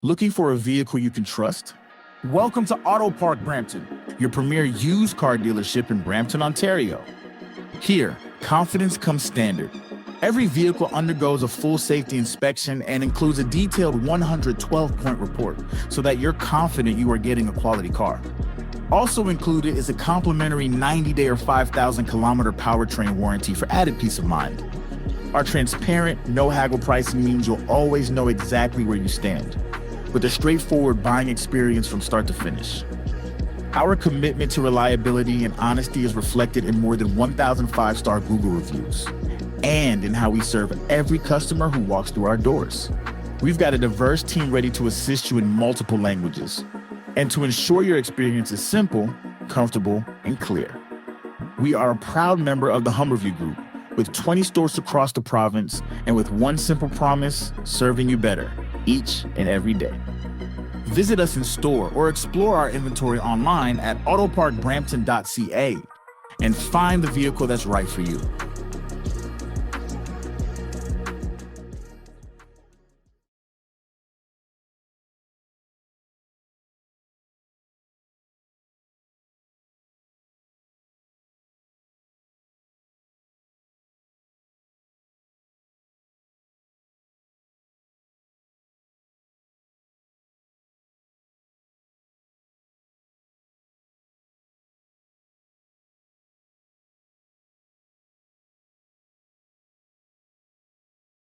Looking for a vehicle you can trust? Welcome to Auto Park Brampton, your premier used car dealership in Brampton, Ontario. Here, confidence comes standard. Every vehicle undergoes a full safety inspection and includes a detailed 112-point report so that you're confident you are getting a quality car. Also included is a complimentary 90-day or 5,000-kilometer powertrain warranty for added peace of mind. Our transparent, no-haggle pricing means you'll always know exactly where you stand, with a straightforward buying experience from start to finish. Our commitment to reliability and honesty is reflected in more than 1,000 five-star Google reviews, and in how we serve every customer who walks through our doors. We've got a diverse team ready to assist you in multiple languages, and to ensure your experience is simple, comfortable, and clear. We are a proud member of the Humberview Group, with 20 stores across the province, and with one simple promise, serving you better each and every day. Visit us in store or explore our inventory online at autoparkbrampton.ca and find the vehicle that's right for you.